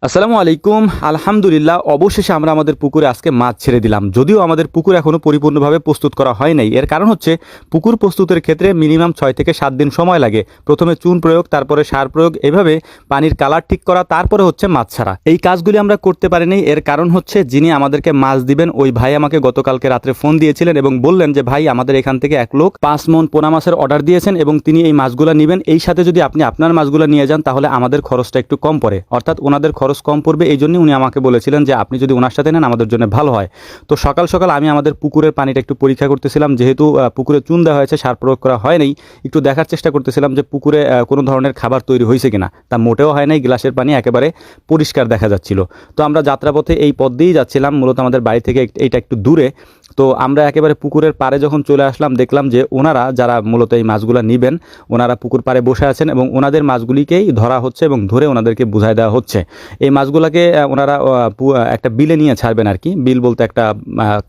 আসসালামু আলাইকুম। আলহামদুলিল্লাহ, অবশেষে আমরা আমাদের পুকুরে আজকে মাছ ছেড়ে দিলাম। যদিও আমাদের পুকুর এখনও পরিপূর্ণভাবে প্রস্তুত করা হয় নাই। এর কারণ হচ্ছে পুকুর প্রস্তুতের ক্ষেত্রে মিনিমাম 6 থেকে 7 দিন সময় লাগে। প্রথমে চুন প্রয়োগ, তারপরে সার প্রয়োগ, এভাবে পানির কালার ঠিক করা, তারপরে হচ্ছে মাছ ছাড়া। এই কাজগুলি আমরা করতে পারিনি। এর কারণ হচ্ছে যিনি আমাদেরকে মাছ দিবেন ওই ভাই আমাকে গতকালকে রাত্রে ফোন দিয়েছিলেন এবং বললেন যে ভাই, আমাদের এখান থেকে এক লোক 5 মণ পোনা মাছের অর্ডার দিয়েছেন এবং তিনি এই মাছগুলো নেবেন। এই সাথে যদি আপনি আপনার মাছগুলো নিয়ে যান তাহলে আমাদের খরচটা একটু কম পড়ে, অর্থাৎ ওনাদের খরচ কম পড়বে। এই জন্যই উনি আমাকে বলেছিলেন যে আপনি যদি ওনার সাথে নেন আমাদের জন্য ভালো হয়। তো সকাল সকাল আমি আমাদের পুকুরের পানিটা একটু পরীক্ষা করতেছিলাম, যেহেতু পুকুরে চুন দেওয়া হয়েছে, সার প্রয়োগ করা হয় নাই। একটু দেখার চেষ্টা করতেছিলাম যে পুকুরে কোনো ধরনের খাবার তৈরি হয়েছে কিনা। তা মোটেও হয় নাই, গ্লাসের পানি একেবারে পরিষ্কার দেখা যাচ্ছিল। তো আমরা যাত্রাপথে এই পথ দিয়েই যাচ্ছিলাম, মূলত আমাদের বাড়ি থেকে এইটা একটু দূরে। তো আমরা একেবারে পুকুরের পাড়ে যখন চলে আসলাম, দেখলাম যে ওনারা যারা মূলত এই মাছগুলো নেবেন ওনারা পুকুর পাড়ে বসে আছেন এবং ওনাদের মাছগুলিকেই ধরা হচ্ছে এবং ধরে ওনাদেরকে বুঝাই দেওয়া হচ্ছে। এই মাছগুলোকে ওনারা একটা বিলে নিয়ে ছাড়বেন আর কি। বিল বলতে একটা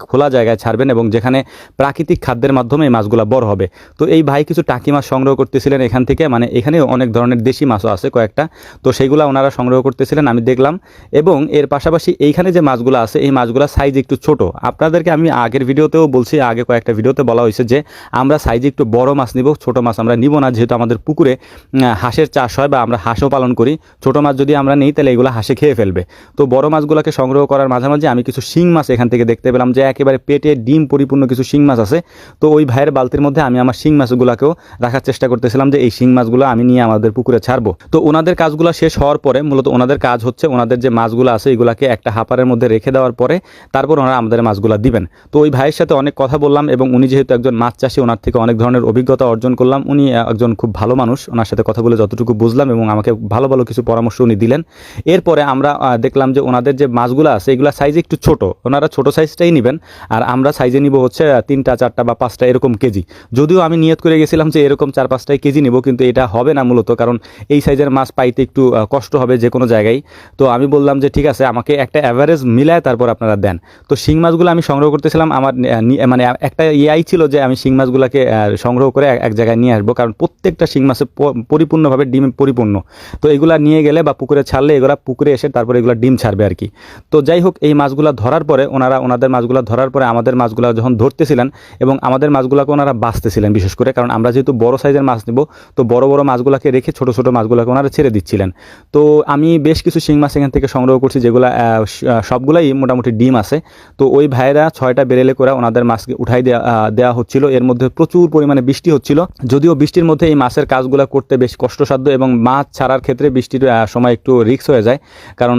খোলা জায়গায় ছাড়বেন এবং যেখানে প্রাকৃতিক খাদ্যের মাধ্যমে এই মাছগুলো বড় হবে। তো এই ভাই কিছু টাকি মাছ সংগ্রহ করতেছিলেন এখান থেকে, মানে এখানে অনেক ধরনের দেশি মাছও আছে কয়েকটা। তো সেইগুলো ওনারা সংগ্রহ করতেছিলেন, আমি দেখলাম। এবং এর পাশাপাশি এইখানে যে মাছগুলো আছে এই মাছগুলো সাইজ একটু ছোট। আপনাদেরকে আমি আগের ভিডিওতেও বলছি, আগে কয়েকটা ভিডিওতে বলা হয়েছে যে আমরা সাইজে একটু বড় মাছ নিব, ছোট মাছ আমরা নিব না। যেহেতু আমাদের পুকুরে হাঁসের চাষ হয় বা আমরা হাঁসও পালন করি, ছোট মাছ যদি আমরা নিই তাহলে এগুলো হাঁসে খেয়ে ফেলবে। তো বড় মাছগুলোকে সংগ্রহ করার মাঝামাঝি আমি কিছু শিং মাছ এখান থেকে দেখতে পেলাম, যে একেবারে পেটে ডিম পরিপূর্ণ কিছু শিং মাছ আছে। তো ওই ভাইয়ের বালতির মধ্যে আমি আমার শিং মাছগুলোকেও রাখার চেষ্টা করতেছিলাম যে এই শিং মাছগুলো আমি নিয়ে আমাদের পুকুরে ছাড়বো। তো ওনাদের কাজগুলো শেষ হওয়ার পরে মূলত ওনাদের কাজ হচ্ছে ওনাদের যে মাছগুলো আছে এগুলাকে একটা হাপারের মধ্যে রেখে দেওয়ার পরে তারপর ওনারা আমাদের মাছগুলো দিবেন। তো ওই ভাইয়ের সাথে অনেক কথা বললাম এবং উনি যেহেতু একজন মাছ চাষি, ওনার থেকে অনেক ধরনের অভিজ্ঞতা অর্জন করলাম। উনি একজন খুব ভালো মানুষ, ওনার সাথে কথা বলে যতটুকু বুঝলাম এবং আমাকে ভালো ভালো কিছু পরামর্শ উনি দিলেন। এরপরে আমরা দেখলাম যে ওনাদের যে মাছগুলো আছে এগুলো সাইজে একটু ছোট, ওনারা ছোট সাইজটাই নেবেন আর আমরা সাইজে নিব হচ্ছে 3টা 4টা বা 5টা এরকম কেজি। যদিও আমি নিয়ত করে গেছিলাম যে এরকম 4-5টাই কেজি নিব, কিন্তু এটা হবে না মূলত, কারণ এই সাইজের মাছ পাইতে একটু কষ্ট হবে যে কোনো জায়গায়। তো আমি বললাম যে ঠিক আছে, আমাকে একটা অ্যাভারেজ মিলায় তারপর আপনারা দেন। তো শিং মাছগুলো আমি সংগ্রহ করতেছিলাম, আমার মানে একটা ইয়াই ছিল যে আমি শিং মাছগুলোকে সংগ্রহ করে এক জায়গায় নিয়ে আসবো, কারণ প্রত্যেকটা শিং মাছে পরিপূর্ণভাবে ডিম পরিপূর্ণ। তো এগুলা নিয়ে গেলে বা পুকুরে ছাড়লে এগুলা পুকুরে এসে তারপরে এগুলো ডিম ছাড়বে আর কি। তো যাই হোক, এই মাছগুলো ধরার পরে ওনাদের মাছগুলো ধরার পরে আমাদের মাছগুলো যখন ধরতেছিলেন এবং আমাদের মাছগুলোকে ওনারা বাঁচতেছিলেন, বিশেষ করে কারণ আমরা যেহেতু বড় সাইজের মাছ নেব, তো বড় বড় মাছগুলোকে রেখে ছোট ছোট মাছগুলোকে ওনারা ছেড়ে দিচ্ছিলেন। তো আমি বেশ কিছু শিং মাছ এখান থেকে সংগ্রহ করছি, যেগুলো সবগুলাই মোটামুটি ডিম আছে। তো ওই ভাইয়েরা 6টা বেরেলে করে ওনাদের মাছকে উঠাই দেওয়া হচ্ছিল। এর মধ্যে প্রচুর পরিমাণে বৃষ্টি হচ্ছিল, যদিও বৃষ্টির মধ্যে এই মাছের কাজগুলো করতে বেশ কষ্টসাধ্য এবং মাছ ছাড়ার ক্ষেত্রে বৃষ্টির সময় একটু রিস্ক হয়ে যায়, কারণ